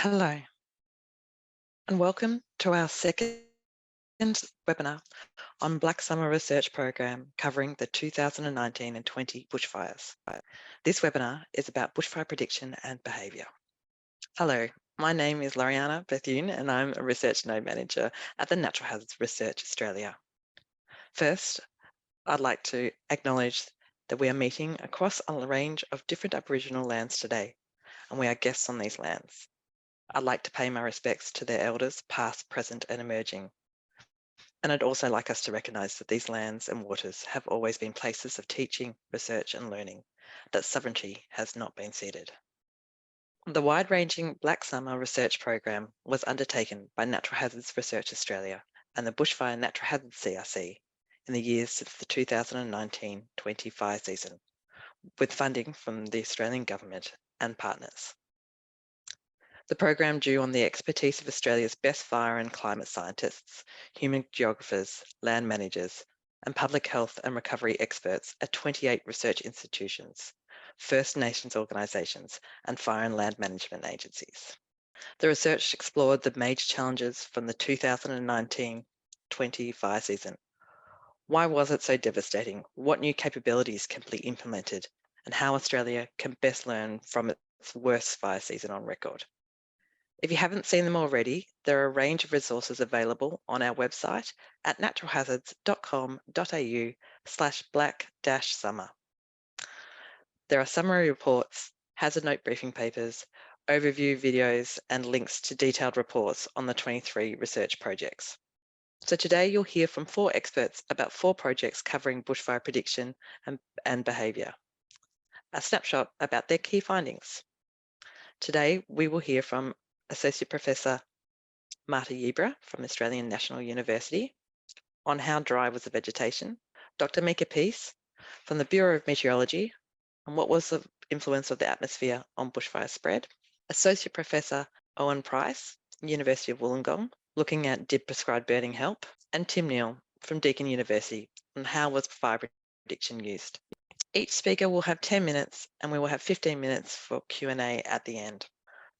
Hello, and welcome to our second webinar on Black Summer Research Program covering the 2019 and 20 bushfires. This webinar is about bushfire prediction and behaviour. Hello, my name is Loriana Bethune and I'm a Research Node Manager at the Natural Hazards Research Australia. First, I'd like to acknowledge that we are meeting across a range of different Aboriginal lands today, and we are guests on these lands. I'd like to pay my respects to their elders, past, present and emerging. And I'd also like us to recognise that these lands and waters have always been places of teaching, research and learning, that sovereignty has not been ceded. The wide-ranging Black Summer Research Program was undertaken by Natural Hazards Research Australia and the Bushfire Natural Hazards CRC in the years since the 2019-20 fire season, with funding from the Australian Government and partners. The program drew on the expertise of Australia's best fire and climate scientists, human geographers, land managers, and public health and recovery experts at 28 research institutions, First Nations organisations, and fire and land management agencies. The research explored the major challenges from the 2019-20 fire season. Why was it so devastating? What new capabilities can be implemented? And how Australia can best learn from its worst fire season on record. If you haven't seen them already, there are a range of resources available on our website at naturalhazards.com.au/black-summer. There are summary reports, hazard note briefing papers, overview videos, and links to detailed reports on the 23 research projects. So today you'll hear from 4 experts about 4 projects covering bushfire prediction and behaviour. A snapshot about their key findings. Today we will hear from Associate Professor Marta Yebra from Australian National University on how dry was the vegetation, Dr. Mika Peace from the Bureau of Meteorology on what was the influence of the atmosphere on bushfire spread, Associate Professor Owen Price, University of Wollongong, looking at did prescribed burning help, and Tim Neale from Deakin University on how was fire prediction used. Each speaker will have 10 minutes and we will have 15 minutes for Q&A at the end.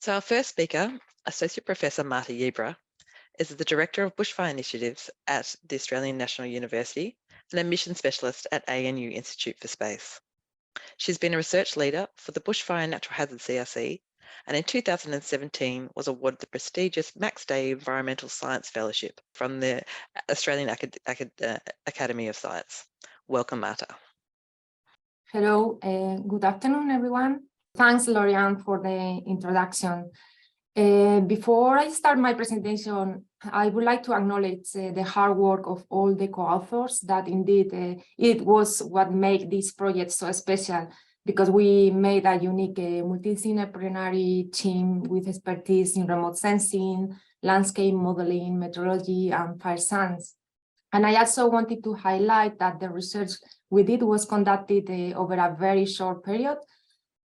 So our first speaker, Associate Professor Marta Yebra, is the Director of Bushfire Initiatives at the Australian National University and a Mission Specialist at ANU Institute for Space. She's been a research leader for the Bushfire Natural Hazards CRC and in 2017 was awarded the prestigious Max Day Environmental Science Fellowship from the Australian Academy of Science. Welcome, Marta. Hello, good afternoon, everyone. Thanks, Lorian, for the introduction. Before I start my presentation, I would like to acknowledge the hard work of all the co-authors that indeed it was what made this project so special because we made a unique multidisciplinary team with expertise in remote sensing, landscape modeling, meteorology, and fire science. And I also wanted to highlight that the research we did was conducted over a very short period.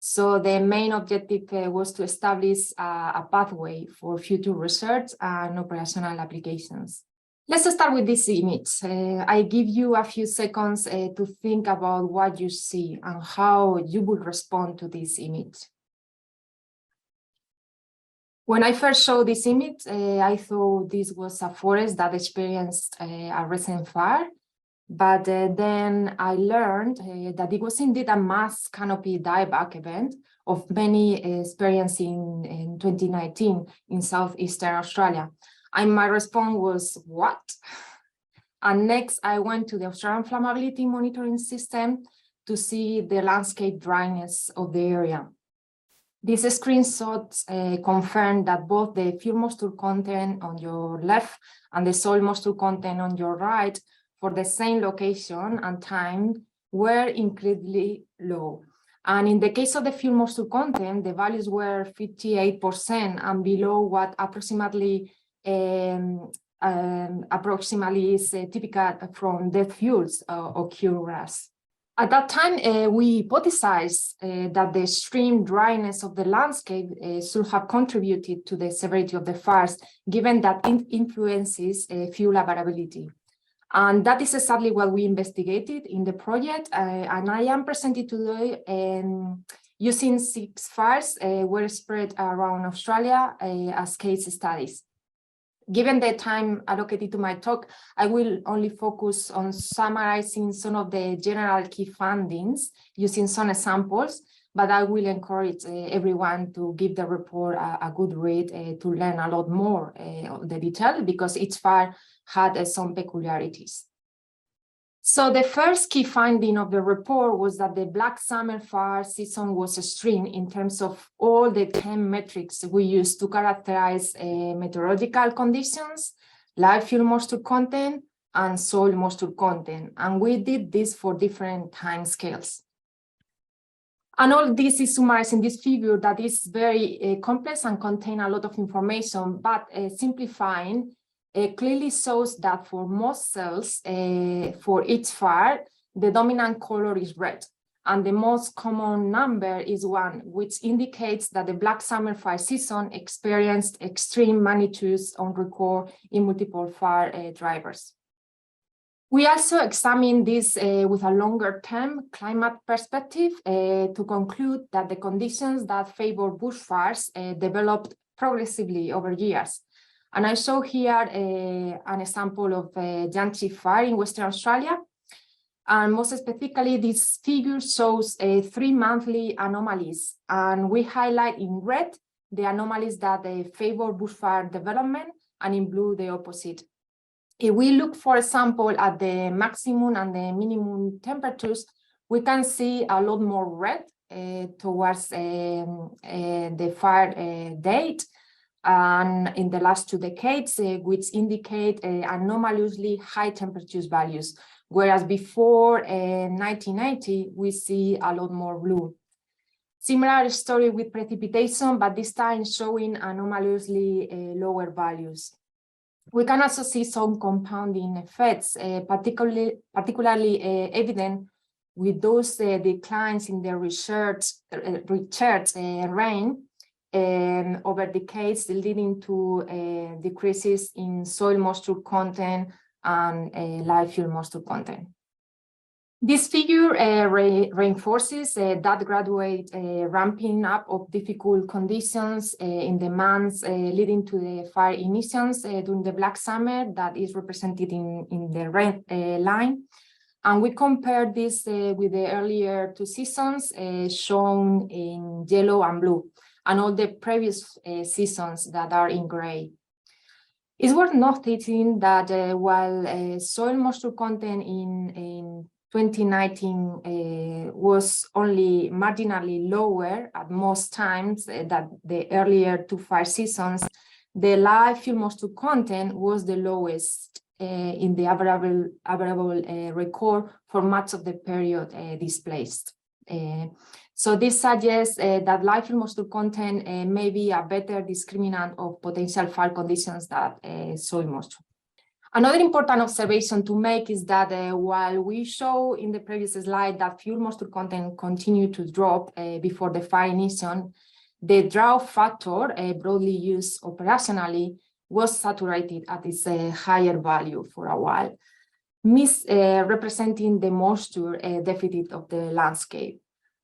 So the main objective was to establish a pathway for future research and operational applications. Let's start with this image. I give you a few seconds to think about what you see and how you would respond to this image. When I first saw this image, I thought this was a forest that experienced a recent fire. But then I learned that it was indeed a mass canopy dieback event of many experienced in 2019 in southeastern Australia. And my response was, what? And next, I went to the Australian Flammability Monitoring System to see the landscape dryness of the area. These screenshots confirm that both the fuel moisture content on your left and the soil moisture content on your right for the same location and time were incredibly low. And in the case of the fuel moisture content, the values were 58% and below what approximately is typical from dead fuels occur grass. At that time, we hypothesized that the extreme dryness of the landscape should have contributed to the severity of the fires, given that it influences fuel availability. And that is exactly what we investigated in the project. And I am presenting today using 6 fires were spread around Australia as case studies. Given the time allocated to my talk, I will only focus on summarizing some of the general key findings using some examples, but I will encourage everyone to give the report a good read to learn a lot more of the detail, because each fire had some peculiarities. So the first key finding of the report was that the Black Summer fire season was extreme in terms of all the 10 metrics we use to characterize meteorological conditions, live fuel moisture content, and soil moisture content. And we did this for different time scales. And all this is summarized in this figure that is very complex and contain a lot of information, but simplifying, clearly shows that for most cells, for each fire, the dominant color is red, and the most common number is 1, which indicates that the Black Summer fire season experienced extreme magnitudes on record in multiple fire drivers. We also examined this with a longer-term climate perspective to conclude that the conditions that favor bushfires developed progressively over years. And I show here an example of Yanchi fire in Western Australia. And most specifically, this figure shows 3 monthly anomalies. And we highlight in red the anomalies that favor bushfire development, and in blue, the opposite. If we look, for example, at the maximum and the minimum temperatures, we can see a lot more red towards the fire date. And in the last 2 decades, which indicate anomalously high temperatures values, whereas before 1980, we see a lot more blue. Similar story with precipitation, but this time showing anomalously lower values. We can also see some compounding effects, particularly evident with those declines in the research rain over decades, leading to decreases in soil moisture content and live fuel moisture content. This figure reinforces that gradual ramping up of difficult conditions in the months leading to the fire emissions during the Black Summer that is represented in the red line. And we compare this with the earlier 2 seasons shown in yellow and blue, and all the previous seasons that are in gray. It's worth noting that while soil moisture content in 2019 was only marginally lower at most times than the earlier 2 fire seasons, the live fuel moisture content was the lowest in the available record for much of the period displaced. So this suggests that live fuel moisture content may be a better discriminant of potential fire conditions than soil moisture. Another important observation to make is that while we show in the previous slide that fuel moisture content continued to drop before the fire ignition, the drought factor, broadly used operationally, was saturated at its higher value for a while, representing the moisture deficit of the landscape.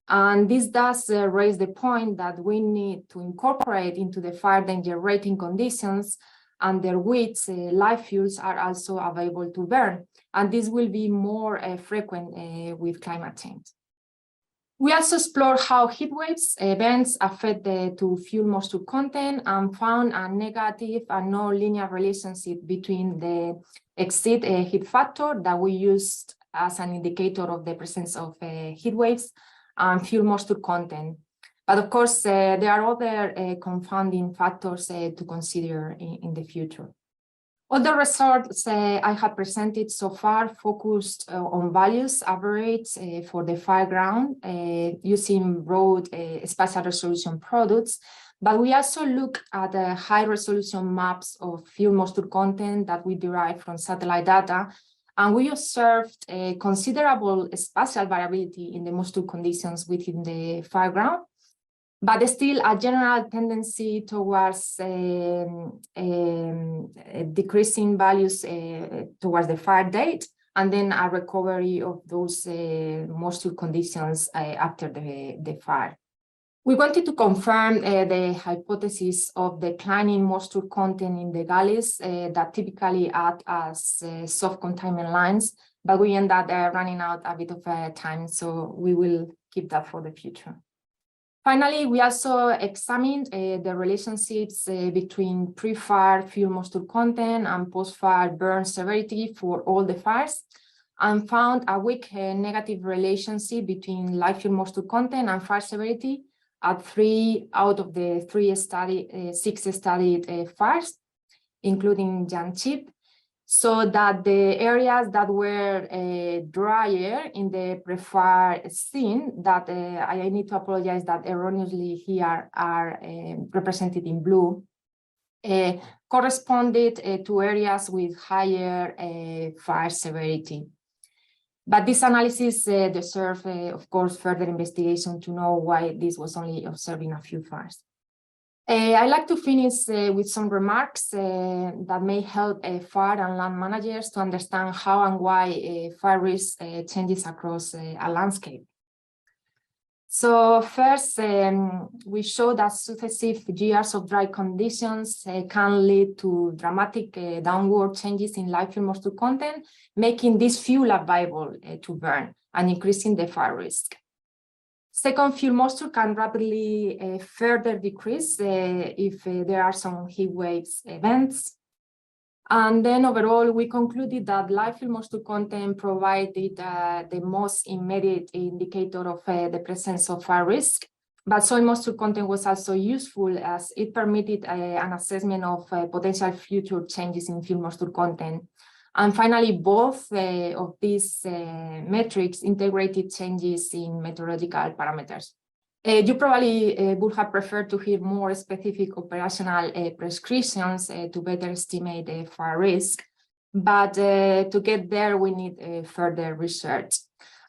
And this does raise the point that we need to incorporate into the fire danger rating conditions under which live fuels are also available to burn. And this will be more frequent with climate change. We also explored how heat waves events affect to fuel moisture content and found a negative and non-linear relationship between the exit heat factor that we used as an indicator of the presence of heat waves and fuel moisture content. But of course, there are other confounding factors to consider in the future. All the results I have presented so far focused on values average for the fireground using broad spatial resolution products, but we also look at high resolution maps of fuel moisture content that we derive from satellite data, and we observed considerable spatial variability in the moisture conditions within the fireground, but still a general tendency towards decreasing values towards the fire date, and then a recovery of those moisture conditions after the fire. We wanted to confirm the hypothesis of declining moisture content in the gullies that typically act as soft containment lines, but we end up running out a bit of time, so we will keep that for the future. Finally, we also examined the relationships between pre-fire fuel moisture content and post-fire burn severity for all the fires, and found a weak negative relationship between live fuel moisture content and fire severity at 3 out of the 6 studied fires, including Janchip, so that the areas that were drier in the pre-fire scene, that I need to apologize that erroneously here are represented in blue, corresponded to areas with higher fire severity. But this analysis deserves, of course, further investigation to know why this was only observed in a few fires. I'd like to finish with some remarks that may help fire and land managers to understand how and why fire risk changes across a landscape. So first, we show that successive years of dry conditions can lead to dramatic downward changes in live fuel moisture content, making this fuel available to burn and increasing the fire risk. Second, fuel moisture can rapidly further decrease if there are some heat waves events. And then overall, we concluded that live fuel moisture content provided the most immediate indicator of the presence of fire risk. But soil moisture content was also useful as it permitted an assessment of potential future changes in fuel moisture content. And finally, both of these metrics integrated changes in meteorological parameters. You probably would have preferred to hear more specific operational prescriptions to better estimate the fire risk, but to get there, we need further research.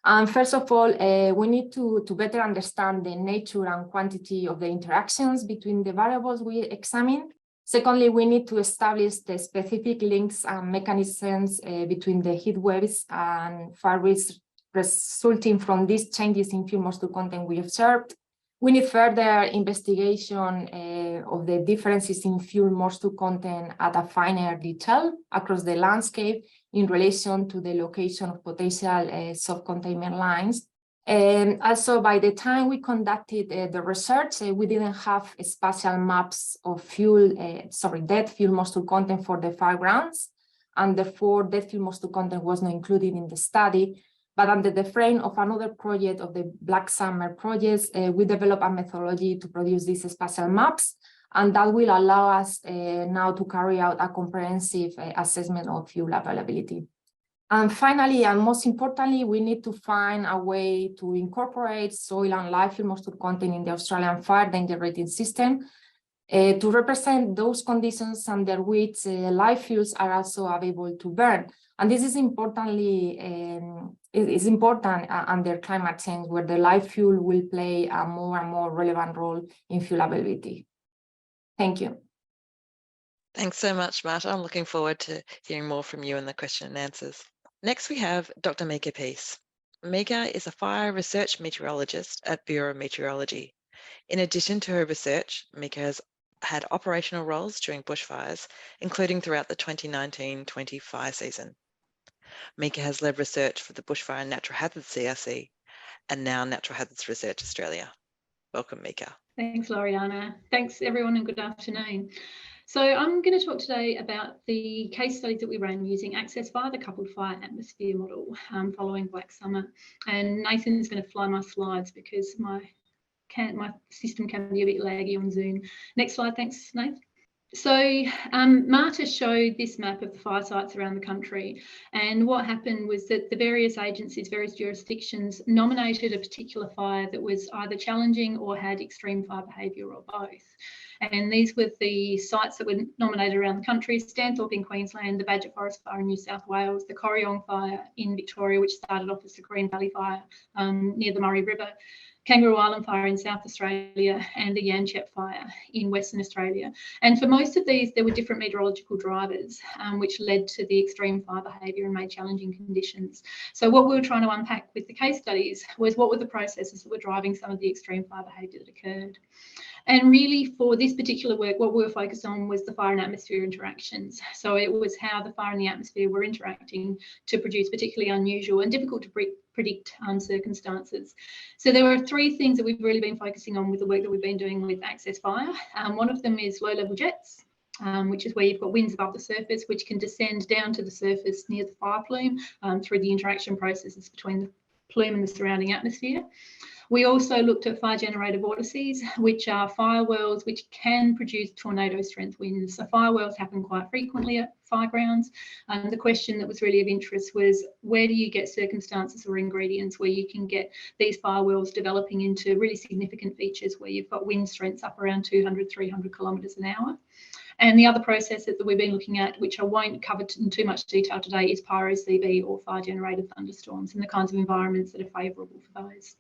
And first of all, we need to better understand the nature and quantity of the interactions between the variables we examine. Secondly, we need to establish the specific links and mechanisms between the heat waves and fire risk resulting from these changes in fuel moisture content we observed. We need further investigation of the differences in fuel moisture content at a finer detail across the landscape in relation to the location of potential soft containment lines. And also, by the time we conducted the research, we didn't have spatial maps of dead fuel moisture content for the firegrounds, and therefore dead fuel moisture content was not included in the study. But under the frame of another project of the Black Summer projects, we developed a methodology to produce these spatial maps, and that will allow us now to carry out a comprehensive assessment of fuel availability. And finally, and most importantly, we need to find a way to incorporate soil and live fuel moisture content in the Australian fire danger rating system to represent those conditions under which live fuels are also available to burn. And this is important under climate change, where the live fuel will play a more and more relevant role in fuel availability. Thank you. Thanks so much, Marta. I'm looking forward to hearing more from you in the question and answers. Next, we have Dr. Mika Peace. Mika is a fire research meteorologist at Bureau of Meteorology. In addition to her research, Mika has had operational roles during bushfires, including throughout the 2019-20 fire season. Mika has led research for the Bushfire and Natural Hazards CRC and now Natural Hazards Research Australia. Welcome, Mika. Thanks, Loriana. Thanks, everyone, and good afternoon. So I'm going to talk today about the case studies that we ran using Access via the coupled fire atmosphere model following Black Summer. And Nathan's going to fly my slides because my system can be a bit laggy on Zoom. Next slide, thanks, Nathan. So Marta showed this map of the fire sites around the country, and what happened was that the various agencies, various jurisdictions nominated a particular fire that was either challenging or had extreme fire behaviour or both. And these were the sites that were nominated around the country: Stanthorpe in Queensland, the Badger Forest Fire in New South Wales, the Corryong Fire in Victoria, which started off as the Green Valley Fire near the Murray River, Kangaroo Island Fire in South Australia, and the Yanchep Fire in Western Australia. And for most of these, there were different meteorological drivers, which led to the extreme fire behaviour and made challenging conditions. So what we were trying to unpack with the case studies was what were the processes that were driving some of the extreme fire behaviour that occurred. And really, for this particular work, what we were focused on was the fire and atmosphere interactions. So it was how the fire and the atmosphere were interacting to produce particularly unusual and difficult to predict circumstances. So there are three things that we've really been focusing on with the work that we've been doing with Access Fire. One of them is low-level jets, which is where you've got winds above the surface, which can descend down to the surface near the fire plume through the interaction processes between the plume and the surrounding atmosphere. We also looked at fire-generated vortices, which are fire whirls which can produce tornado-strength winds. So fire whirls happen quite frequently at fire grounds. The question that was really of interest was, where do you get circumstances or ingredients where you can get these fire whirls developing into really significant features where you've got wind strengths up around 200, 300 kilometres an hour? And the other processes that we've been looking at, which I won't cover in too much detail today, is pyro-CV or fire-generated thunderstorms and the kinds of environments that are favourable for those.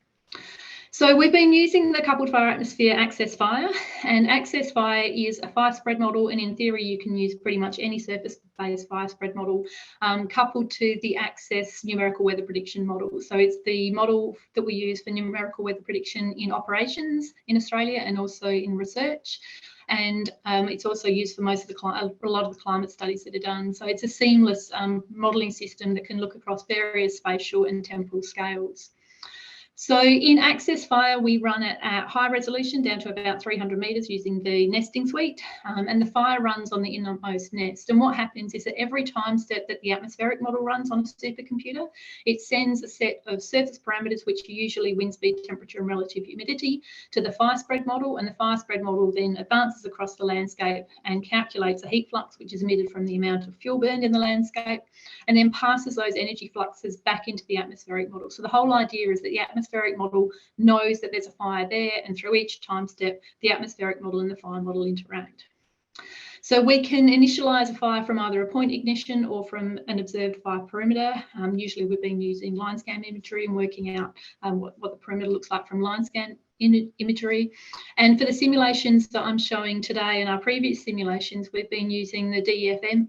So we've been using the coupled fire atmosphere Access Fire, and Access Fire is a fire spread model, and in theory you can use pretty much any surface-based fire spread model coupled to the Access numerical weather prediction model. So it's the model that we use for numerical weather prediction in operations in Australia and also in research. And it's also used for most of a lot of the climate studies that are done. So it's a seamless modelling system that can look across various spatial and temporal scales. So in Access Fire, we run it at high resolution down to about 300 metres using the nesting suite, and the fire runs on the innermost nest. And what happens is that every time step that the atmospheric model runs on a supercomputer, it sends a set of surface parameters, which are usually wind speed, temperature and relative humidity, to the fire spread model, and the fire spread model then advances across the landscape and calculates a heat flux, which is emitted from the amount of fuel burned in the landscape, and then passes those energy fluxes back into the atmospheric model. So the whole idea is that the atmospheric model knows that there's a fire there, and through each time step, the atmospheric model and the fire model interact. So we can initialise a fire from either a point ignition or from an observed fire perimeter. Usually we've been using line scan imagery and working out what the perimeter looks like from line scan imagery. And for the simulations that I'm showing today and our previous simulations, we've been using the DEFFM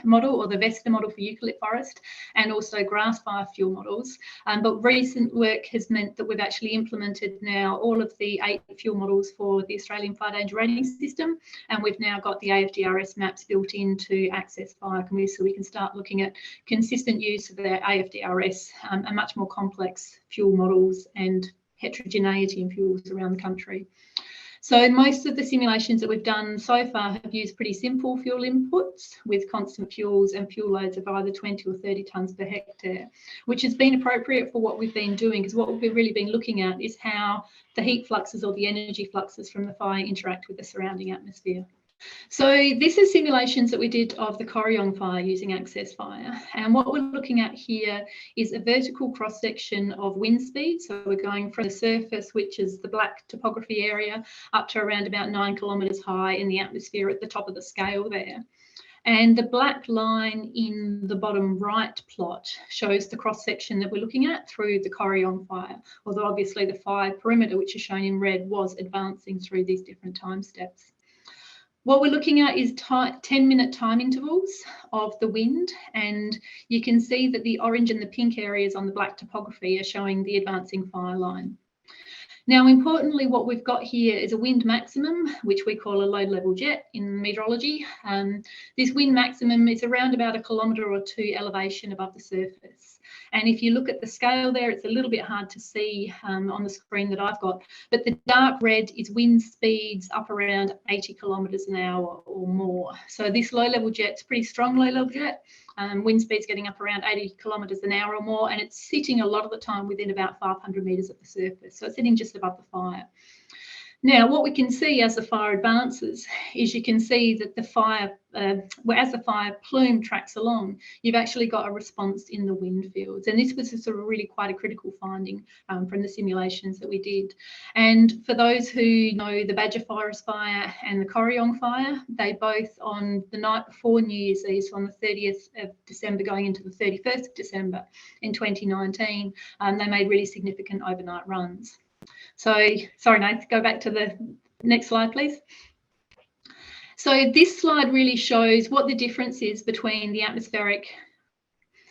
model, or the Vesta model for eucalypt forest, and also grass fire fuel models. But recent work has meant that we've actually implemented now all of the 8 fuel models for the Australian Fire Danger Rating System, and we've now got the AFDRS maps built into Access Fire, so we can start looking at consistent use of their AFDRS and much more complex fuel models and heterogeneity in fuels around the country. So most of the simulations that we've done so far have used pretty simple fuel inputs with constant fuels and fuel loads of either 20 or 30 tonnes per hectare, which has been appropriate for what we've been doing, because what we've really been looking at is how the heat fluxes or the energy fluxes from the fire interact with the surrounding atmosphere. So this is simulations that we did of the Corryong fire using Access Fire, and what we're looking at here is a vertical cross section of wind speed. So we're going from the surface, which is the black topography area, up to around about 9 kilometres high in the atmosphere at the top of the scale there. And the black line in the bottom right plot shows the cross section that we're looking at through the Corryong fire, although obviously the fire perimeter, which is shown in red, was advancing through these different time steps. What we're looking at is 10-minute time intervals of the wind, and you can see that the orange and the pink areas on the black topography are showing the advancing fire line. Now, importantly, what we've got here is a wind maximum, which we call a low-level jet in meteorology. This wind maximum is around about 1 kilometre or 2 elevation above the surface. And if you look at the scale there, it's a little bit hard to see on the screen that I've got, but the dark red is wind speeds up around 80 kilometres an hour or more. So this low-level jet's pretty strong low-level jet. Wind speeds getting up around 80 kilometres an hour or more, and it's sitting a lot of the time within about 500 metres of the surface. So it's sitting just above the fire. Now, what we can see as the fire advances is you can see that the fire, as the fire plume tracks along, you've actually got a response in the wind fields. And this was sort of really quite a critical finding from the simulations that we did. And for those who know the Badger Forest fire and the Corryong fire, they both on the night before New Year's Eve, so on the 30th of December going into the 31st of December in 2019, they made really significant overnight runs. So, sorry, Nath, go back to the next slide, please. So this slide really shows what the difference is between the atmospheric,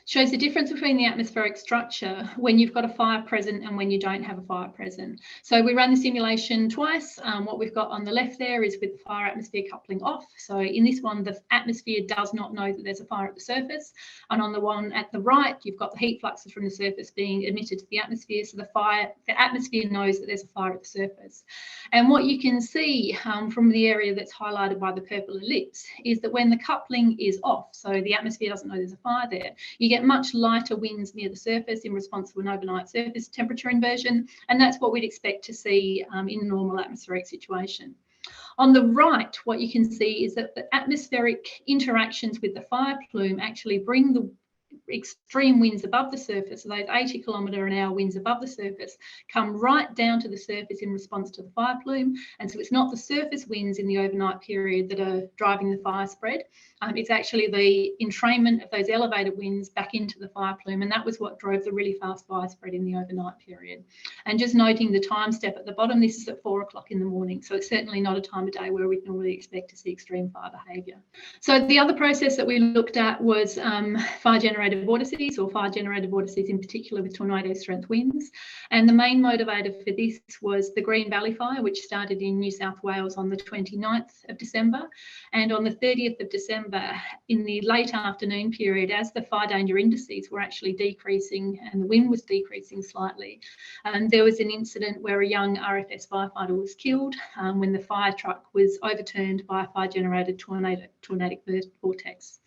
shows the difference between the atmospheric structure when you've got a fire present and when you don't have a fire present. So we ran the simulation twice. What we've got on the left there is with the fire atmosphere coupling off. So in this one, the atmosphere does not know that there's a fire at the surface. And on the one at the right, you've got the heat fluxes from the surface being emitted to the atmosphere. So the atmosphere knows that there's a fire at the surface. And what you can see from the area that's highlighted by the purple ellipse is that when the coupling is off, so the atmosphere doesn't know there's a fire there, you get much lighter winds near the surface in response to an overnight surface temperature inversion, and that's what we'd expect to see in a normal atmospheric situation. On the right, what you can see is that the atmospheric interactions with the fire plume actually bring the extreme winds above the surface, so those 80 km/h winds above the surface, come right down to the surface in response to the fire plume. And so it's not the surface winds in the overnight period that are driving the fire spread. It's actually the entrainment of those elevated winds back into the fire plume, and that was what drove the really fast fire spread in the overnight period. And just noting the time step at the bottom, this is at 4 o'clock in the morning, so it's certainly not a time of day where we'd normally expect to see extreme fire behaviour. So the other process that we looked at was fire generated vortices, or fire generated vortices in particular with tornado strength winds. And the main motivator for this was the Green Valley fire, which started in New South Wales on the 29th of December. And on the 30th of December, in the late afternoon period, as the fire danger indices were actually decreasing and the wind was decreasing slightly, there was an incident where a young RFS firefighter was killed when the fire truck was overturned by a fire generated tornadic vortex.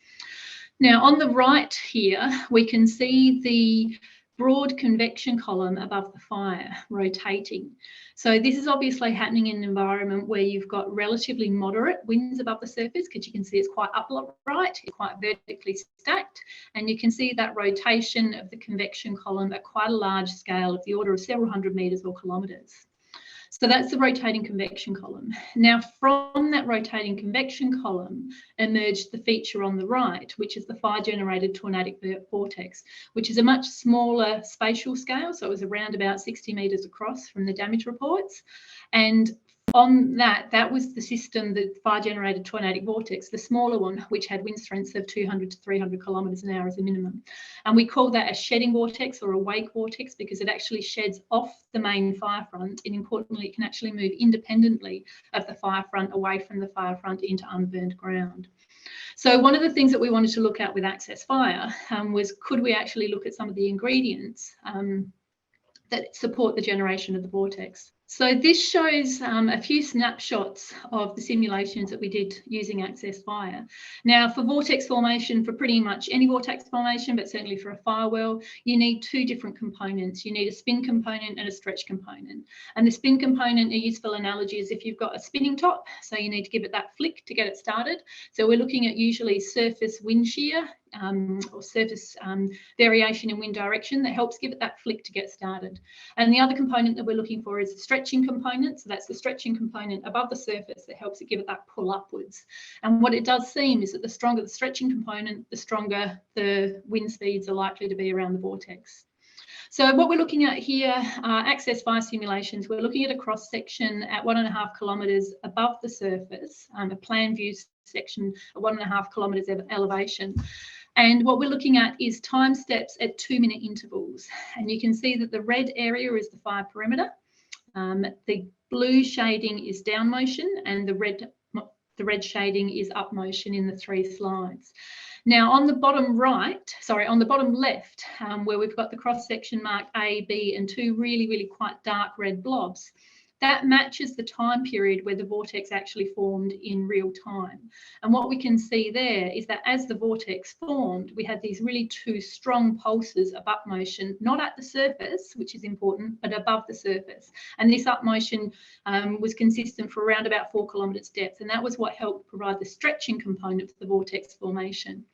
Now, on the right here, we can see the broad convection column above the fire rotating. So this is obviously happening in an environment where you've got relatively moderate winds above the surface, because you can see it's quite upright, it's quite vertically stacked, and you can see that rotation of the convection column at quite a large scale of the order of several hundred metres or kilometres. So that's the rotating convection column. Now, from that rotating convection column emerged the feature on the right, which is the fire-generated tornadic vortex, which is a much smaller spatial scale. So it was around about 60 metres across from the damage reports. And on that was the system, the fire-generated tornadic vortex, the smaller one, which had wind strengths of 200 to 300 kilometres an hour as a minimum. And we call that a shedding vortex or a wake vortex because it actually sheds off the main fire front, and importantly, it can actually move independently of the fire front away from the fire front into unburned ground. So one of the things that we wanted to look at with Access Fire was, could we actually look at some of the ingredients that support the generation of the vortex? So this shows a few snapshots of the simulations that we did using Access Fire. Now, for vortex formation, for pretty much any vortex formation, but certainly for a fire well, you need two different components. You need a spin component and a stretch component. And the spin component, a useful analogy is if you've got a spinning top, so you need to give it that flick to get it started. So we're looking at usually surface wind shear or surface variation in wind direction that helps give it that flick to get started. And the other component that we're looking for is the stretching component. So that's the stretching component above the surface that helps it give it that pull upwards. And what it does seem is that the stronger the stretching component, the stronger the wind speeds are likely to be around the vortex. So what we're looking at here are Access Fire simulations. We're looking at a cross section at 1.5 kilometres above the surface, a plan view section at 1.5 kilometres of elevation. And what we're looking at is time steps at 2-minute intervals. And you can see that the red area is the fire perimeter. The blue shading is down motion, and the red shading is up motion in the 3 slides. Now, on the bottom left, where we've got the cross section marked A, B, and 2 really, really quite dark red blobs, that matches the time period where the vortex actually formed in real time. And what we can see there is that as the vortex formed, we had these really two strong pulses of up motion, not at the surface, which is important, but above the surface. And this up motion was consistent for around about 4 kilometres depth. And that was what helped provide the stretching component to the vortex formation.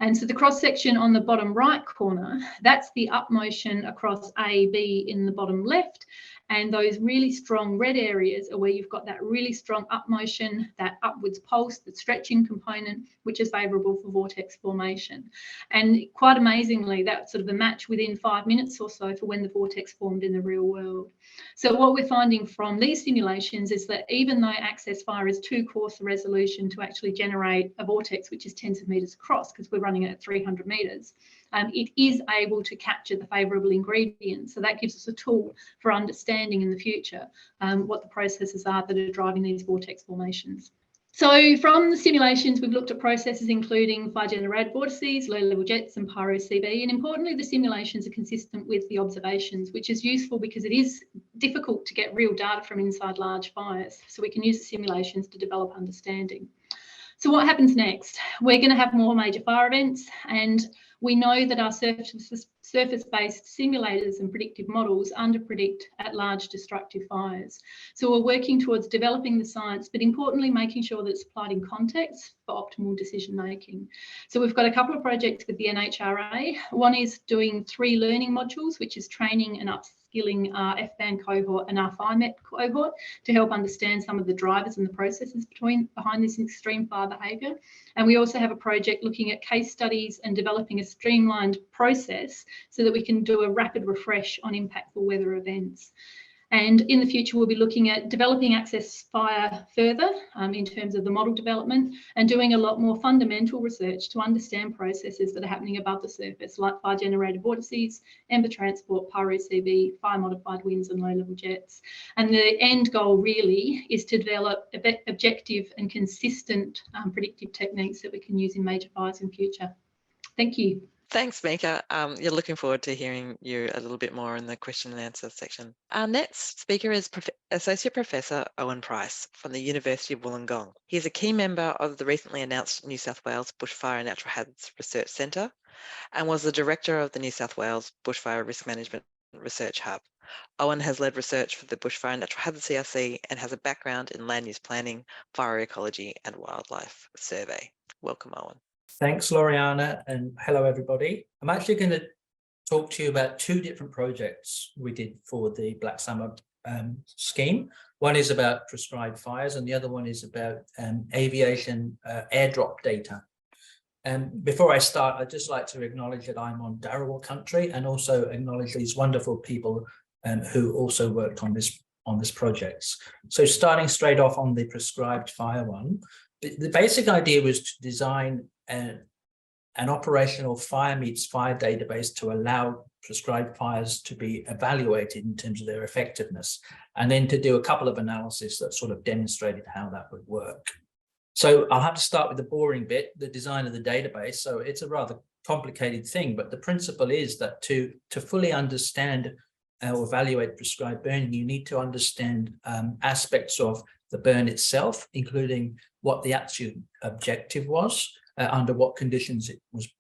And so the cross section on the bottom right corner, that's the up motion across A, B in the bottom left. And those really strong red areas are where you've got that really strong up motion, that upwards pulse, the stretching component, which is favourable for vortex formation. And quite amazingly, that's sort of a match within 5 minutes or so for when the vortex formed in the real world. So what we're finding from these simulations is that even though access fire is too coarse a resolution to actually generate a vortex, which is tens of metres across, because we're running it at 300 metres, it is able to capture the favourable ingredients. So that gives us a tool for understanding in the future what the processes are that are driving these vortex formations. So from the simulations, we've looked at processes including fire-generated vortices, low-level jets and pyro-CV. And importantly, the simulations are consistent with the observations, which is useful because it is difficult to get real data from inside large fires. So we can use the simulations to develop understanding. So what happens next? We're going to have more major fire events, and we know that our surface-based simulators and predictive models underpredict at large destructive fires. So we're working towards developing the science, but importantly, making sure that it's applied in context for optimal decision making. So we've got a couple of projects with the NHRA. One is doing 3 learning modules, which is training and upskilling our FBAN cohort and our FireMet cohort to help understand some of the drivers and the processes behind this extreme fire behaviour. And we also have a project looking at case studies and developing a streamlined process so that we can do a rapid refresh on impactful weather events. And in the future, we'll be looking at developing access fire further in terms of the model development and doing a lot more fundamental research to understand processes that are happening above the surface, like fire-generated vortices, ember transport, pyro-CV, fire-modified winds and low-level jets. And the end goal really is to develop objective and consistent predictive techniques that we can use in major fires in future. Thank you. Thanks, Mika. You're looking forward to hearing you a little bit more in the question and answer section. Our next speaker is Associate Professor Owen Price from the University of Wollongong. He is a key member of the recently announced New South Wales Bushfire and Natural Hazards Research Centre and was the Director of the New South Wales Bushfire Risk Management Research Hub. Owen has led research for the Bushfire and Natural Hazards CRC and has a background in land use planning, fire ecology and wildlife survey. Welcome, Owen. Thanks, Loriana, and hello, everybody. I'm actually going to talk to you about 2 different projects we did for the Black Summer scheme. One is about prescribed fires, and the other one is about aviation airdrop data. And before I start, I'd just like to acknowledge that I'm on Dharawal country and also acknowledge these wonderful people who also worked on this project. So starting straight off on the prescribed fire one, the basic idea was to design an operational fire meets fire database to allow prescribed fires to be evaluated in terms of their effectiveness, and then to do a couple of analyses that sort of demonstrated how that would work. So I'll have to start with the boring bit, the design of the database. So it's a rather complicated thing, but the principle is that to fully understand or evaluate prescribed burning, you need to understand aspects of the burn itself, including what the actual objective was, under what conditions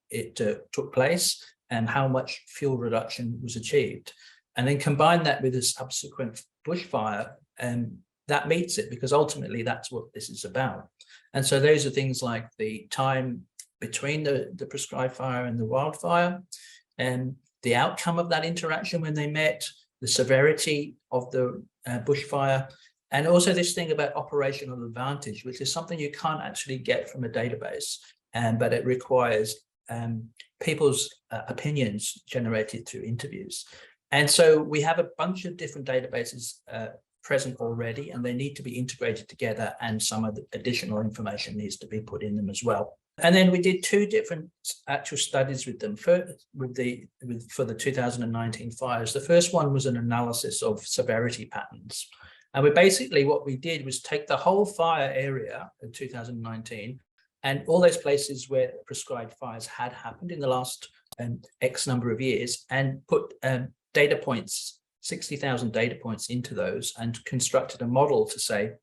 it took place, and how much fuel reduction was achieved. And then combine that with a subsequent bushfire, and that meets it, because ultimately that's what this is about. And so those are things like the time between the prescribed fire and the wildfire, and the outcome of that interaction when they met, the severity of the bushfire, and also this thing about operational advantage, which is something you can't actually get from a database, but it requires people's opinions generated through interviews. And so we have a bunch of different databases present already, and they need to be integrated together, and some of the additional information needs to be put in them as well. And then we did 2 different actual studies with them for the 2019 fires. The first one was an analysis of severity patterns. And what we did was take the whole fire area in 2019 and all those places where prescribed fires had happened in the last X number of years, and put data points 60,000 data points into those and constructed a model to say,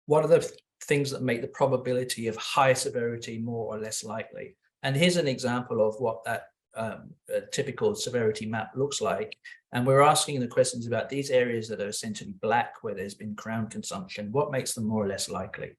what are the things that make the probability of high severity more or less likely? And here's an example of what that a typical severity map looks like. And we're asking the questions about these areas that are essentially black, where there's been ground consumption, what makes them more or less likely?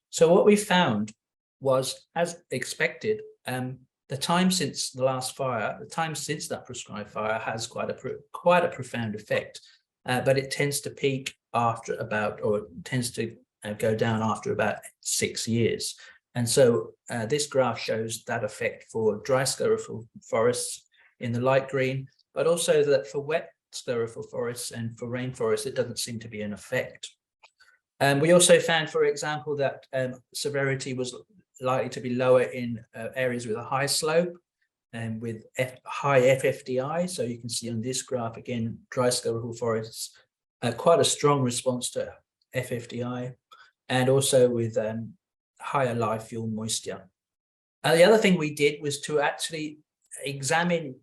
So what we found was, as expected, the time since the last fire, the time since that prescribed fire has quite a profound effect, but it tends to peak after about, or tends to go down after about 6 years. And so this graph shows that effect for dry sclerophyll forests in the light green, but also that for wet sclerophyll forests and for rainforests, it doesn't seem to be an effect. We also found, for example, that severity was likely to be lower in areas with a high slope and with high FFDI. So you can see on this graph, again, dry sclerophyll forests, quite a strong response to FFDI, and also with higher live fuel moisture. The other thing we did was to actually examine,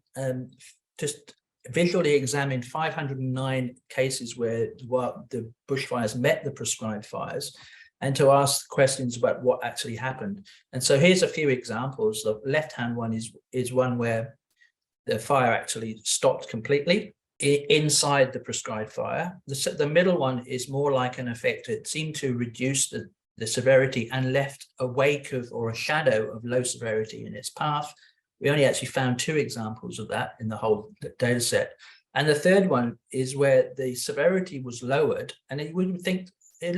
just visually examine 509 cases where the bushfires met the prescribed fires, and to ask questions about what actually happened. And so here's a few examples. The left-hand one is one where the fire actually stopped completely inside the prescribed fire. The middle one is more like an effect. It seemed to reduce the severity and left a wake of, or a shadow of, low severity in its path. We only actually found 2 examples of that in the whole data set. And the third one is where the severity was lowered, and we would think it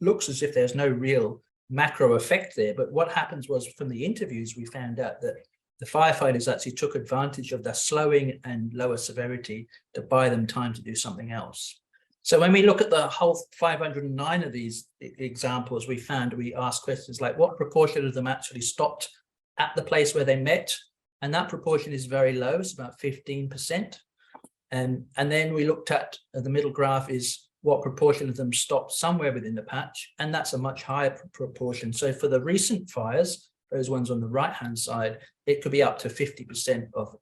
looks as if there's no real macro effect there. But what happens was, from the interviews, we found out that the firefighters actually took advantage of the slowing and lower severity to buy them time to do something else. So when we look at the whole 509 of these examples, we asked questions like, what proportion of them actually stopped at the place where they met? And that proportion is very low, it's about 15%. And then we looked at the middle graph is what proportion of them stopped somewhere within the patch, and that's a much higher proportion. So for the recent fires, those ones on the right-hand side, it could be up to 50% of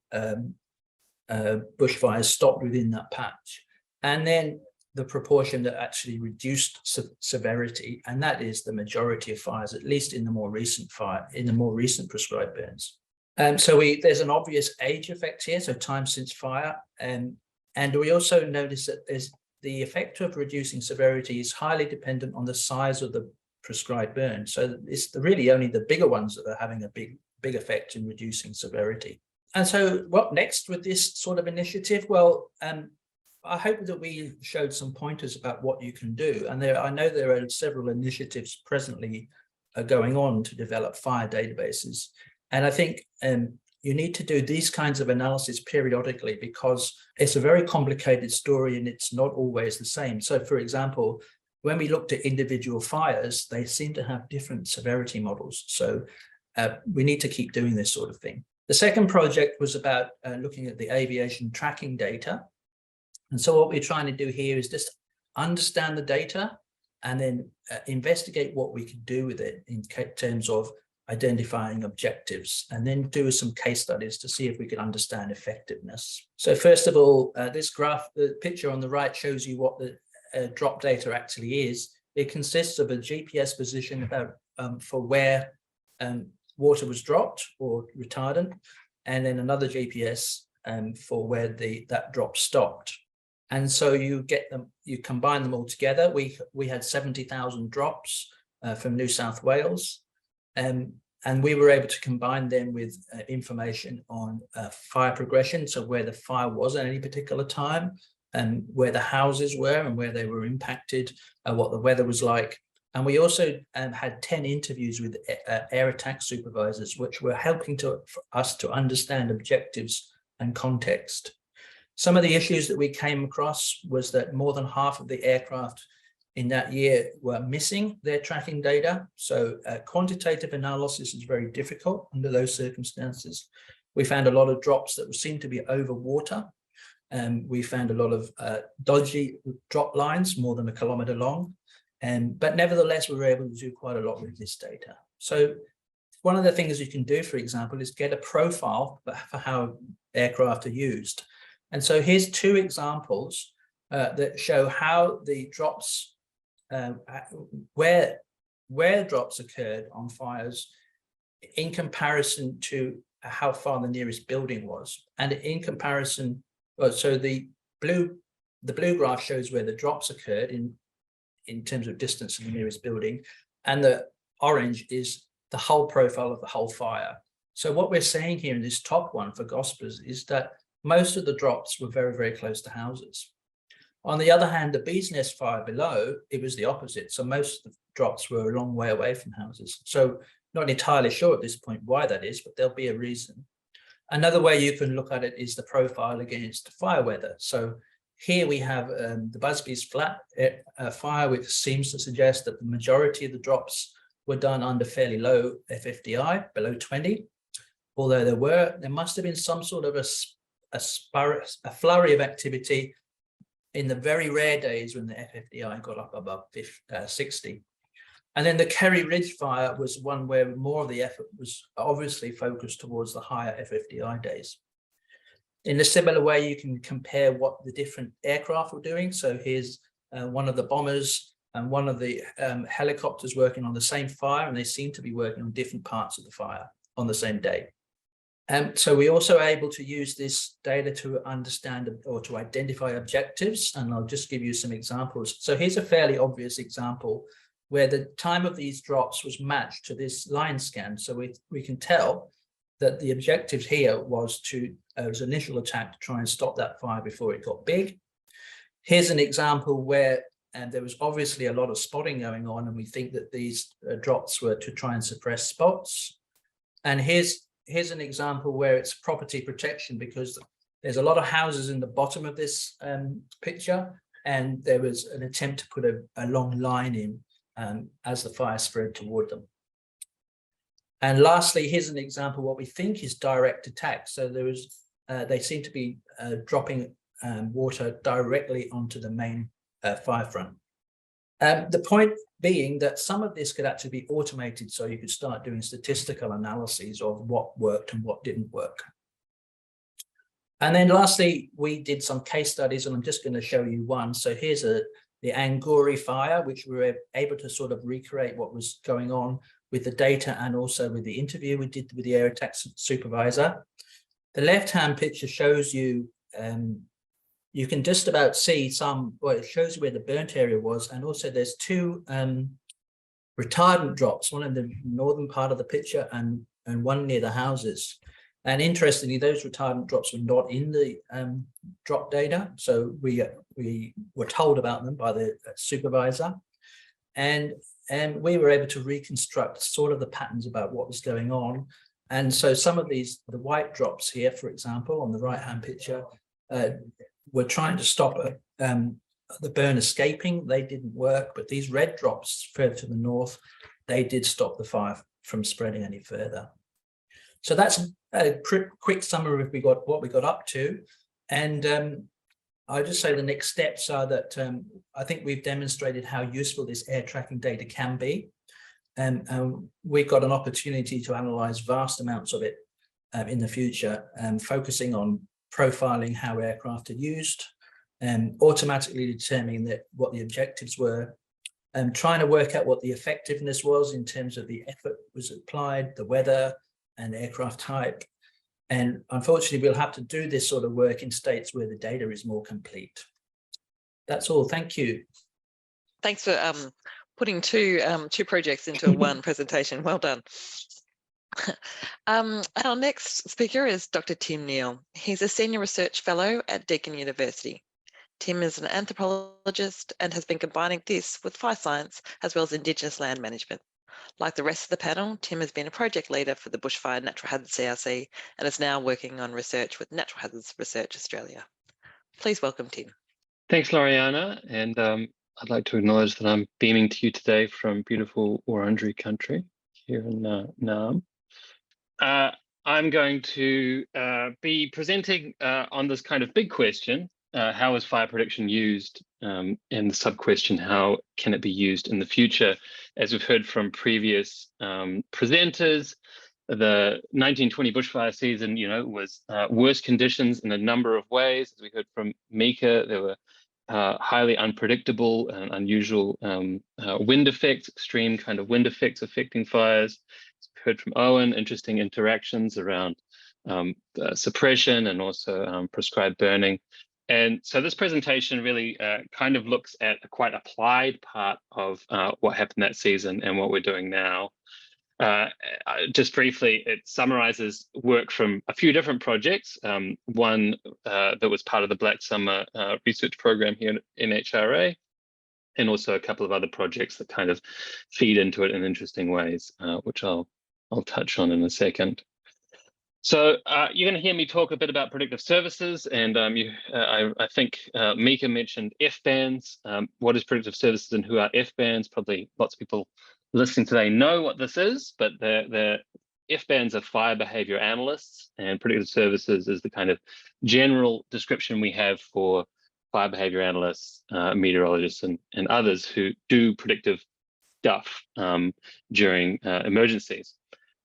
bushfires stopped within that patch. And then the proportion that actually reduced severity, and that is the majority of fires, at least in the more recent prescribed burns. So there's an obvious age effect here, so time since fire, and we also notice that the effect of reducing severity is highly dependent on the size of the prescribed burn. So it's really only the bigger ones that are having a big effect in reducing severity. And so what next with this sort of initiative? Well, I hope that we showed some pointers about what you can do. And I know there are several initiatives presently going on to develop fire databases. And I think you need to do these kinds of analysis periodically, because it's a very complicated story and it's not always the same. So, for example, when we looked at individual fires, they seem to have different severity models. So we need to keep doing this sort of thing. The second project was about looking at the aviation tracking data. And so what we're trying to do here is just understand the data and then investigate what we can do with it in terms of identifying objectives, and then do some case studies to see if we can understand effectiveness. So first of all, this graph, the picture on the right, shows you what the drop data actually is. It consists of a GPS position about for where water was dropped or retardant, and then another GPS for where that drop stopped. And so you combine them all together. We had 70,000 drops from New South Wales. And we were able to combine them with information on fire progression, so where the fire was at any particular time, and where the houses were and where they were impacted, what the weather was like. And we also had 10 interviews with air attack supervisors, which were helping for us to understand objectives and context. Some of the issues that we came across was that more than half of the aircraft in that year were missing their tracking data. So quantitative analysis is very difficult under those circumstances. We found a lot of drops that seemed to be over water. We found a lot of dodgy drop lines, more than 1 kilometre long. But nevertheless, we were able to do quite a lot with this data. So one of the things you can do, for example, is get a profile for how aircraft are used. And so here's two examples that show how the drops, where drops occurred on fires in comparison to how far the nearest building was. And in comparison, well, so the blue graph shows where the drops occurred in terms of distance to the nearest building, and the orange is the whole profile of the whole fire. So what we're saying here in this top one for Gospers is that most of the drops were very, very close to houses. On the other hand, the Bee's Nest fire below, it was the opposite. So most of the drops were a long way away from houses. So not entirely sure at this point why that is, but there'll be a reason. Another way you can look at it is the profile against fire weather. So here we have the Busby's Flat fire, which seems to suggest that the majority of the drops were done under fairly low FFDI, below 20. Although there must have been some sort of a flurry of activity in the very rare days when the FFDI got up above 60. And then the Kerry Ridge fire was one where more of the effort was obviously focused towards the higher FFDI days. In a similar way, you can compare what the different aircraft were doing. So here's one of the bombers and one of the helicopters working on the same fire, and they seem to be working on different parts of the fire on the same day. So we're also able to use this data to understand or to identify objectives, and I'll just give you some examples. So here's a fairly obvious example where the time of these drops was matched to this line scan. So we can tell that the objective here was to was initial attack to try and stop that fire before it got big. Here's an example where there was obviously a lot of spotting going on, and we think that these drops were to try and suppress spots. And here's an example where it's property protection, because there's a lot of houses in the bottom of this picture, and there was an attempt to put a long line in as the fire spread toward them. And lastly, here's an example what we think is direct attack. So there was they seem to be dropping water directly onto the main fire front. The point being that some of this could actually be automated, so you could start doing statistical analyses of what worked and what didn't work. And then lastly, we did some case studies, and I'm just going to show you one. So here's the Angori fire, which we were able to sort of recreate what was going on with the data and also with the interview we did with the air attack supervisor. The left-hand picture shows you, you can just about see well, it shows you where the burnt area was, and also there's two retardant drops, one in the northern part of the picture and one near the houses. And interestingly, those retardant drops were not in the drop data, so we were told about them by the supervisor, and we were able to reconstruct sort of the patterns about what was going on. And so some of these, the white drops here, for example, on the right-hand picture, were trying to stop the burn escaping. They didn't work, but these red drops further to the north, they did stop the fire from spreading any further. So that's a quick summary of what we got up to. And I'll just say the next steps are that I think we've demonstrated how useful this air tracking data can be. And we've got an opportunity to analyze vast amounts of it in the future, focusing on profiling how aircraft are used, and automatically determining what the objectives were, and trying to work out what the effectiveness was in terms of the effort was applied, the weather and aircraft type. And unfortunately, we'll have to do this sort of work in states where the data is more complete. That's all. Thank you. Thanks for putting two projects into one presentation. Well done. Our next speaker is Dr. Tim Neale. He's a senior research fellow at Deakin University. Tim is an anthropologist and has been combining this with fire science as well as Indigenous land management. Like the rest of the panel, Tim has been a project leader for the Bushfire Natural Hazards CRC and is now working on research with Natural Hazards Research Australia. Please welcome Tim. Thanks, Loriana, and I'd like to acknowledge that I'm beaming to you today from beautiful Wurundjeri country here in Naarm. I'm going to be presenting on this kind of big question, how is fire prediction used, and the sub-question, how can it be used in the future? As we've heard from previous presenters, the 1920 bushfire season, was worse conditions in a number of ways. As we heard from Mika, there were highly unpredictable and unusual wind effects, extreme kind of wind effects affecting fires. As we heard from Owen, interesting interactions around suppression and also prescribed burning. And so this presentation really kind of looks at a quite applied part of what happened that season and what we're doing now. Just briefly, it summarizes work from a few different projects. One that was part of the Black Summer research program here in NHRA, and also a couple of other projects that kind of feed into it in interesting ways, which I'll touch on in a second. So you're going to hear me talk a bit about predictive services, and I think Mika mentioned F-bands. What is predictive services and who are F-bands? Probably lots of people listening today know what this is, but the F-bands are fire behavior analysts, and predictive services is the kind of general description we have for fire behavior analysts, meteorologists, and others who do predictive stuff during emergencies.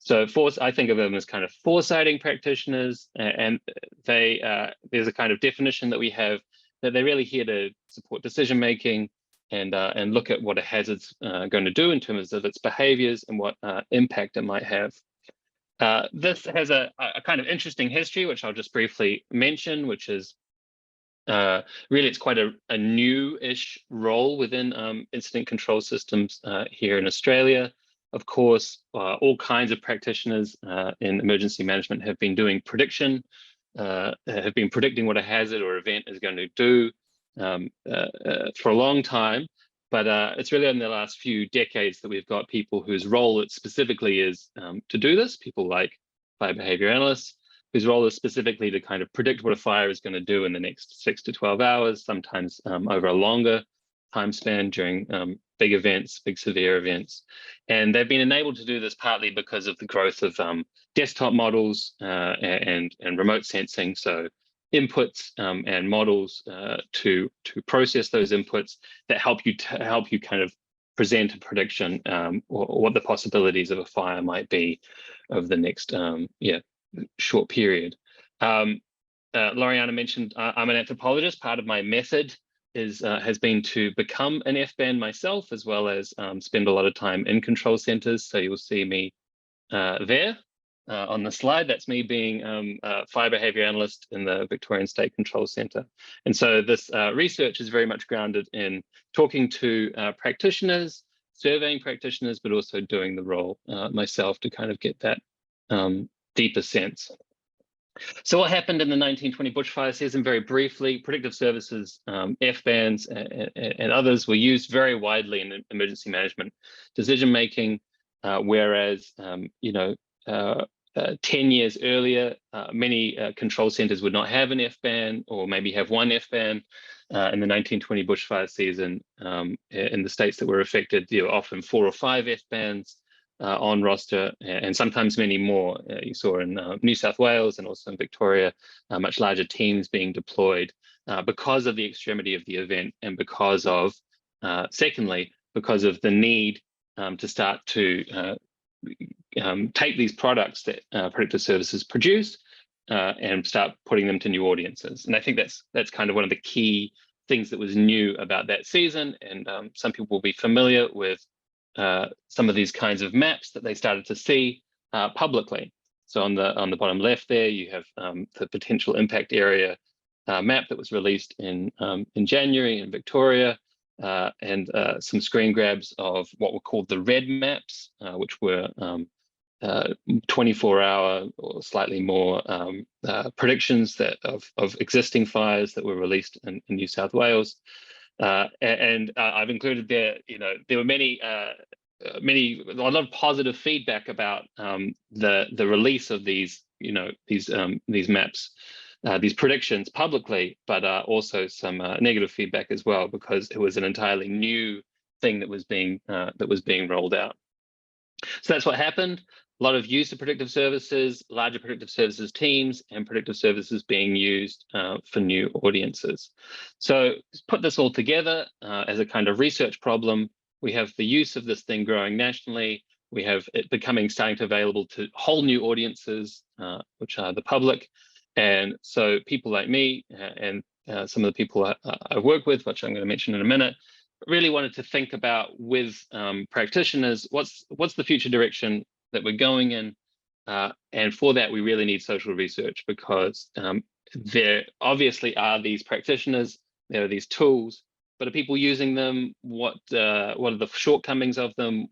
So I think of them as kind of foresighting practitioners, and there's a kind of definition that we have that they're really here to support decision making and look at what a hazard's going to do in terms of its behaviors and what impact it might have. This has a kind of interesting history, which I'll just briefly mention, which is really it's quite a new-ish role within incident control systems here in Australia. Of course, all kinds of practitioners in emergency management have been doing prediction, have been predicting what a hazard or event is going to do for a long time. But it's really in the last few decades that we've got people whose role it specifically is to do this, people like fire behavior analysts, whose role is specifically to kind of predict what a fire is going to do in the next 6 to 12 hours, sometimes over a longer time span during big events, big severe events. And they've been enabled to do this partly because of the growth of desktop models and remote sensing. So inputs and models to process those inputs that help you kind of present a prediction or what the possibilities of a fire might be over the next short period. Loriana mentioned I'm an anthropologist. Part of my method has been to become an F-band myself, as well as spend a lot of time in control centers. So you'll see me there on the slide. That's me being a fire behavior analyst in the Victorian State Control Centre. And so this research is very much grounded in talking to practitioners, surveying practitioners, but also doing the role myself to kind of get that deeper sense. So what happened in the 1920 bushfire season? Very briefly, predictive services, F-bands and others were used very widely in emergency management decision-making, whereas, 10 years earlier, many control centers would not have an F-band or maybe have one F-band. In the 1920 bushfire season, in the states that were affected, there were often 4 or 5 F-bands on roster, and sometimes many more. You saw in New South Wales and also in Victoria, much larger teams being deployed because of the extremity of the event, and because of, secondly, because of the need to start to take these products that predictive services produce and start putting them to new audiences. And I think that's kind of one of the key things that was new about that season. And some people will be familiar with some of these kinds of maps that they started to see publicly. So on the bottom left there, you have the potential impact area map that was released in January in Victoria, and some screen grabs of what were called the red maps, which were 24-hour or slightly more predictions of existing fires that were released in New South Wales. And I've included there, there were a lot of positive feedback about the release of these maps, these predictions publicly, but also some negative feedback as well, because it was an entirely new thing that was being rolled out. So that's what happened. A lot of use of predictive services, larger predictive services teams, and predictive services being used for new audiences. So put this all together as a kind of research problem. We have the use of this thing growing nationally. We have it starting to available to whole new audiences, which are the public. And so people like me and some of the people I work with, which I'm going to mention in a minute, really wanted to think about with practitioners, what's the future direction that we're going in. And for that, we really need social research, because there obviously are these practitioners, there are these tools, but are people using them? What are the shortcomings of them?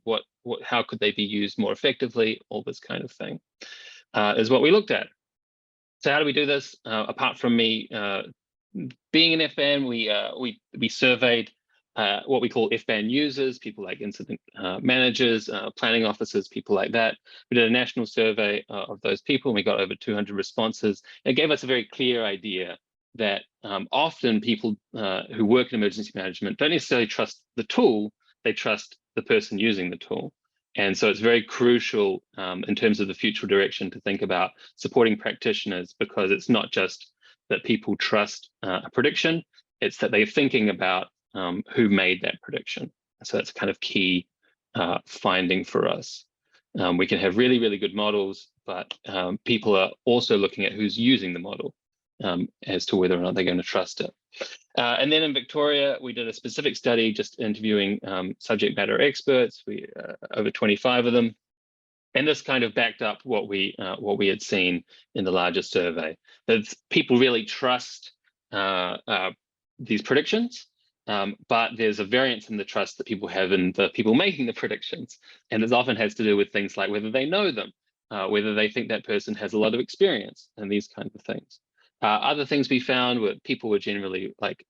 How could they be used more effectively? All this kind of thing is what we looked at. So how do we do this? Apart from me being an FBAN, we surveyed what we call FBAN users, people like incident managers, planning officers, people like that. We did a national survey of those people, and we got over 200 responses. It gave us a very clear idea that often people who work in emergency management don't necessarily trust the tool, they trust the person using the tool. And so it's very crucial in terms of the future direction to think about supporting practitioners, because it's not just that people trust a prediction, it's that they're thinking about who made that prediction. So that's kind of key finding for us. We can have really, really good models, but people are also looking at who's using the model as to whether or not they're going to trust it. And then in Victoria, we did a specific study just interviewing subject matter experts, over 25 of them. And this kind of backed up what we had seen in the larger survey, that people really trust these predictions, but there's a variance in the trust that people have in the people making the predictions. And this often has to do with things like whether they know them, whether they think that person has a lot of experience, and these kinds of things. Other things we found were people were generally like,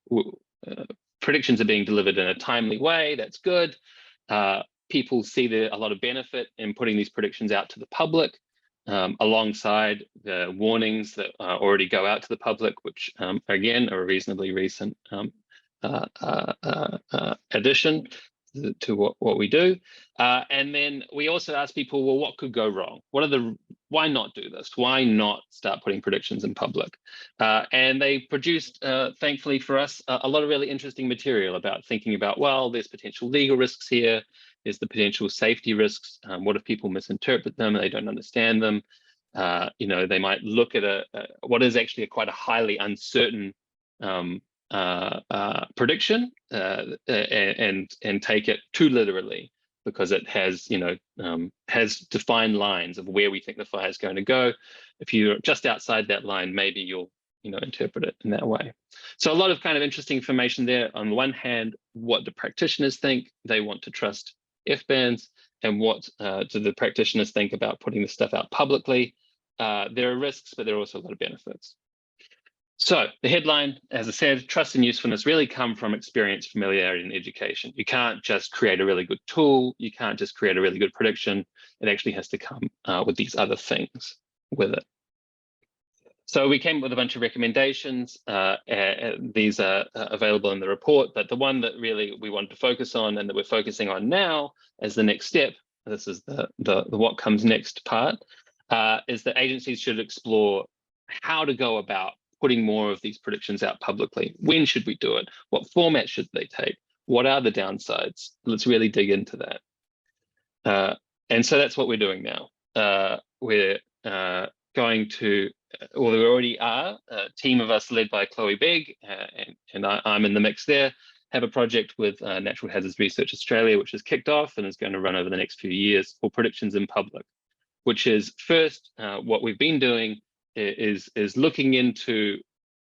predictions are being delivered in a timely way, that's good. People see a lot of benefit in putting these predictions out to the public, alongside the warnings that already go out to the public, which again are a reasonably recent addition to what we do. And then we also ask people, well, what could go wrong? Why not do this? Why not start putting predictions in public? And they produced, thankfully for us, a lot of really interesting material about thinking about, well, there's potential legal risks here. There's the potential safety risks. What if people misinterpret them and they don't understand them? They might look at what is actually quite a highly uncertain prediction and take it too literally, because it has has defined lines of where we think the fire is going to go. If you're just outside that line, maybe you'll interpret it in that way. So a lot of kind of interesting information there. On the one hand, what do practitioners think? They want to trust FBANs, and what do the practitioners think about putting this stuff out publicly? There are risks, but there are also a lot of benefits. So the headline, as I said, trust and usefulness really come from experience, familiarity, and education. You can't just create a really good tool. You can't just create a really good prediction. It actually has to come with these other things with it. So we came up with a bunch of recommendations. These are available in the report, but the one that really we wanted to focus on, and that we're focusing on now as the next step, this is the what comes next part, is that agencies should explore how to go about putting more of these predictions out publicly. When should we do it? What format should they take? What are the downsides? Let's really dig into that. And so that's what we're doing now. We're going to, well, we already are, a team of us led by Chloe Begg, and I'm in the mix there, have a project with Natural Hazards Research Australia, which has kicked off and is going to run over the next few years for predictions in public, which is first, what we've been doing is looking into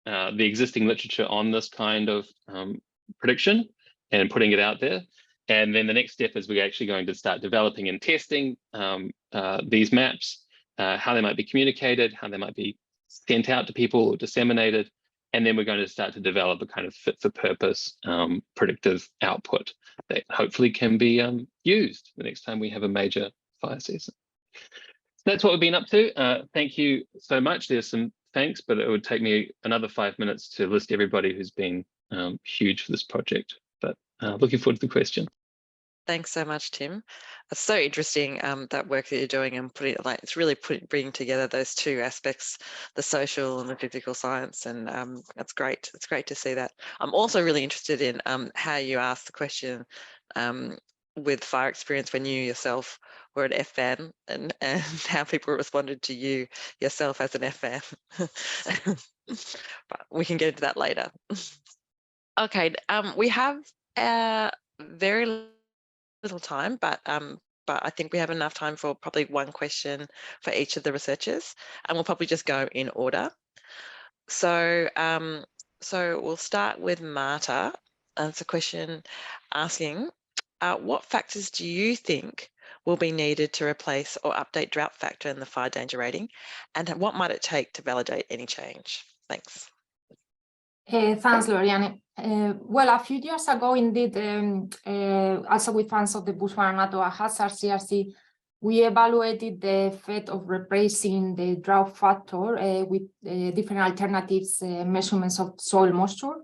the existing literature on this kind of prediction and putting it out there. And then the next step is we're actually going to start developing and testing these maps, how they might be communicated, how they might be sent out to people or disseminated. And then we're going to start to develop a kind of fit for purpose predictive output that hopefully can be used the next time we have a major fire season. That's what we've been up to. Thank you so much. There's some thanks, but it would take me another 5 minutes to list everybody who's been huge for this project. But looking forward to the question. Thanks so much, Tim. It's so interesting, that work that you're doing, and it's really bringing together those two aspects, the social and the physical science, and that's great. It's great to see that. I'm also really interested in how you asked the question, with fire experience when you yourself were an FM and how people responded to you yourself as an FM. But we can get into that later. Okay, we have very little time, but I think we have enough time for probably one question for each of the researchers, and we'll probably just go in order. So, so we'll start with Marta. It's a question asking, what factors do you think will be needed to replace or update drought factor in the fire danger rating, and what might it take to validate any change? Thanks. Thanks, Loriana. Well, a few years ago, indeed, also with funds of the Bushfire Natural Hazard CRC, we evaluated the effect of replacing the drought factor with different alternatives, measurements of soil moisture.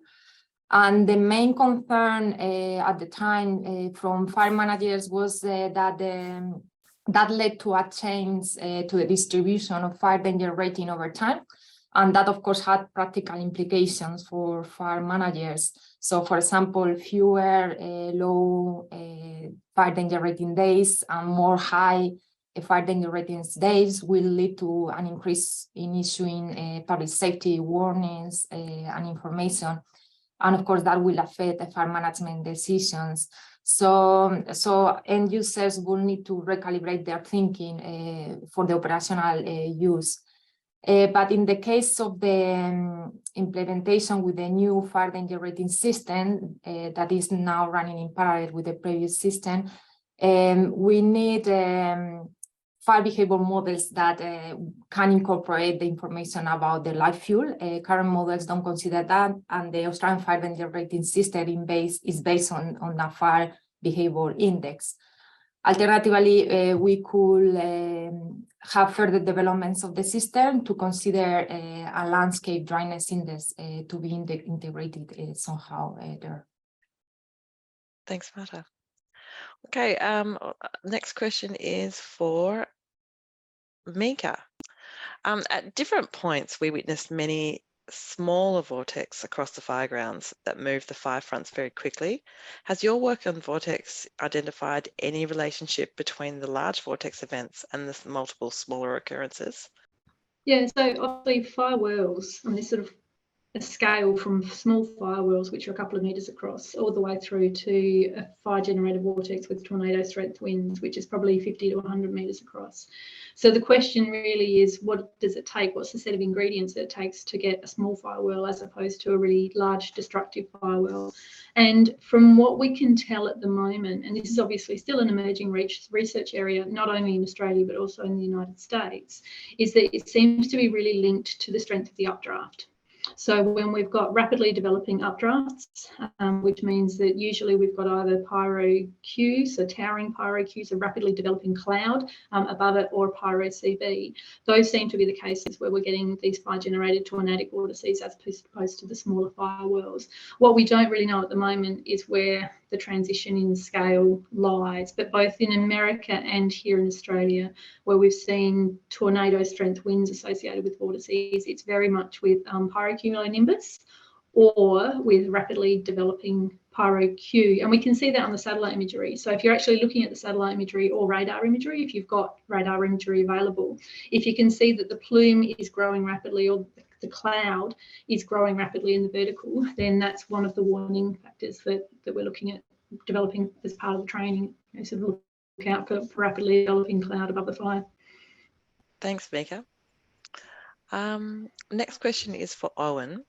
And the main concern at the time from fire managers was that led to a change to the distribution of fire danger rating over time. And that, of course, had practical implications for fire managers. So, for example, fewer low fire danger rating days and more high fire danger ratings days will lead to an increase in issuing public safety warnings and information. And of course, that will affect the fire management decisions. So end users will need to recalibrate their thinking for the operational use. But in the case of the implementation with the new fire danger rating system that is now running in parallel with the previous system, we need fire behavior models that can incorporate the information about the live fuel. Current models don't consider that, and the Australian fire danger rating system is based on the fire behavior index. Alternatively, we could have further developments of the system to consider a landscape dryness index to be integrated somehow there. Thanks, Marta. Okay, next question is for Mika. At different points, we witnessed many smaller vortex across the firegrounds that move the fire fronts very quickly. Has your work on vortex identified any relationship between the large vortex events and the multiple smaller occurrences? Yeah, so obviously fire whirls, and this sort of a scale from small fire whirls, which are a couple of meters across, all the way through to a fire generated vortex with tornado strength winds, which is probably 50 to 100 meters across. So the question really is, what does it take? What's the set of ingredients that it takes to get a small fire whirl as opposed to a really large destructive fire whirl? And from what we can tell at the moment, and this is obviously still an emerging research area, not only in Australia, but also in the United States, is that it seems to be really linked to the strength of the updraft. So when we've got rapidly developing updrafts, which means that usually we've got either pyro Q, so towering pyro Qs, a rapidly developing cloud above it, or pyro CB. Those seem to be the cases where we're getting these fire-generated tornadic vortices as opposed to the smaller fire whirls. What we don't really know at the moment is where the transition in scale lies, but both in America and here in Australia, where we've seen tornado strength winds associated with vortices, it's very much with pyrocumulonimbus or with rapidly developing pyro Q. And we can see that on the satellite imagery. So if you're actually looking at the satellite imagery or radar imagery, if you've got radar imagery available, if you can see that the plume is growing rapidly or the cloud is growing rapidly in the vertical, then that's one of the warning factors that we're looking at developing as part of the training. So look out for rapidly developing cloud above the fire. Thanks, Mika. Next question is for Owen.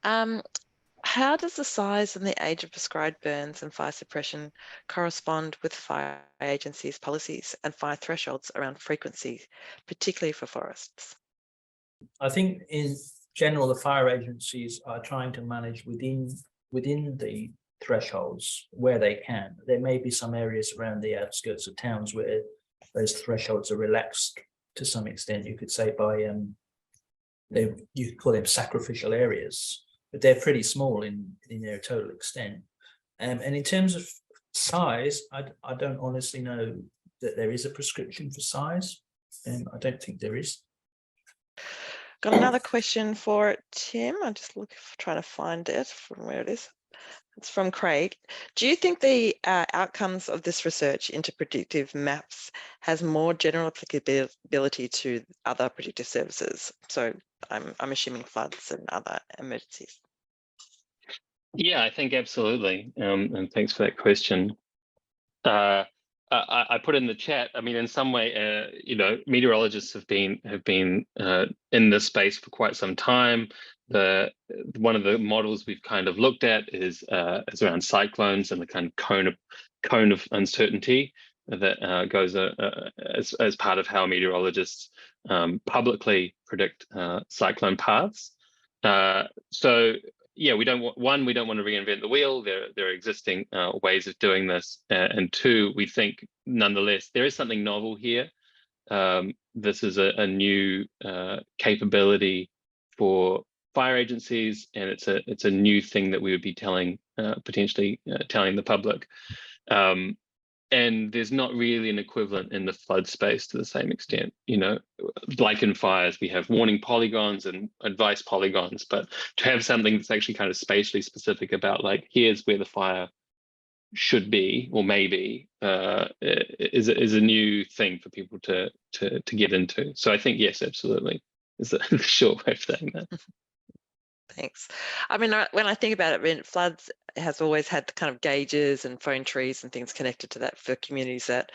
How does the size and the age of prescribed burns and fire suppression correspond with fire agencies' policies and fire thresholds around frequency, particularly for forests? I think in general, the fire agencies are trying to manage within the thresholds where they can. There may be some areas around the outskirts of towns where those thresholds are relaxed to some extent. You could say by you could call them sacrificial areas, but they're pretty small in their total extent. And in terms of size, I don't honestly know that there is a prescription for size, and I don't think there is. Got another question for Tim. I'm just trying to find it from where it is. It's from Craig. Do you think the outcomes of this research into predictive maps has more general applicability to other predictive services? So I'm assuming floods and other emergencies. Yeah, I think absolutely. And thanks for that question. I put in the chat. I mean, in some way, you know, meteorologists have been in this space for quite some time. One of the models we've kind of looked at is around cyclones and the kind of cone of uncertainty that goes as part of how meteorologists publicly predict cyclone paths. So yeah, we don't want to reinvent the wheel. There are existing ways of doing this, and two, we think nonetheless there is something novel here. This is a new capability for fire agencies, and it's a new thing that we would be potentially telling the public. And there's not really an equivalent in the flood space to the same extent. You know, like in fires, we have warning polygons and advice polygons, but to have something that's actually kind of spatially specific about, like, here's where the fire should be or maybe is a new thing for people to get into. So I think yes, absolutely, is the short way of saying that. Thanks. I mean, when I think about it, I mean, floods has always had kind of gauges and phone trees and things connected to that for communities that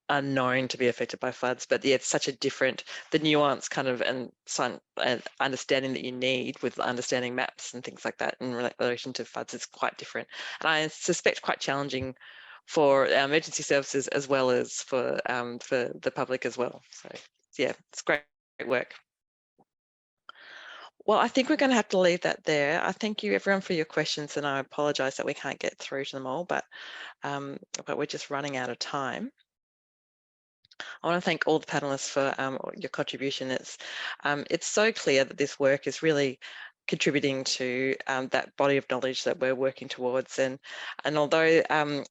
are known to be affected by floods. But yeah, it's such a different, the nuance kind of and understanding that you need with understanding maps and things like that in relation to floods is quite different. And I suspect quite challenging for our emergency services as well as for the public as well. So yeah, it's great work. Well, I think we're going to have to leave that there. I thank you everyone for your questions, and I apologise that we can't get through to them all, but we're just running out of time. I want to thank all the panelists for your contribution. It's so clear that this work is really contributing to that body of knowledge that we're working towards. And although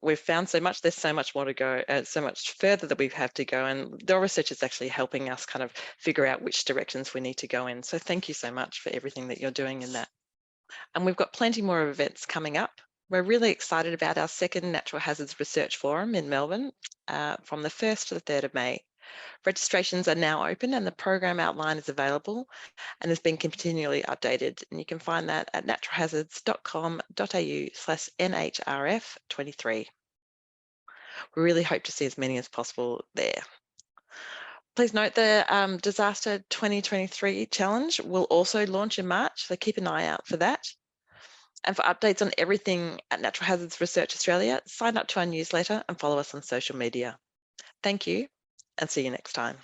we've found so much, there's so much more to go, so much further that we have to go. And the research is actually helping us kind of figure out which directions we need to go in. So thank you so much for everything that you're doing in that. And we've got plenty more events coming up. We're really excited about our second Natural Hazards Research Forum in Melbourne from the 1st to the 3rd of May. Registrations are now open and the program outline is available and has been continually updated. And you can find that at naturalhazards.com.au/NHRF23. We really hope to see as many as possible there. Please note the Disaster 2023 Challenge will also launch in March, so keep an eye out for that. And for updates on everything at Natural Hazards Research Australia, sign up to our newsletter and follow us on social media. Thank you, and see you next time.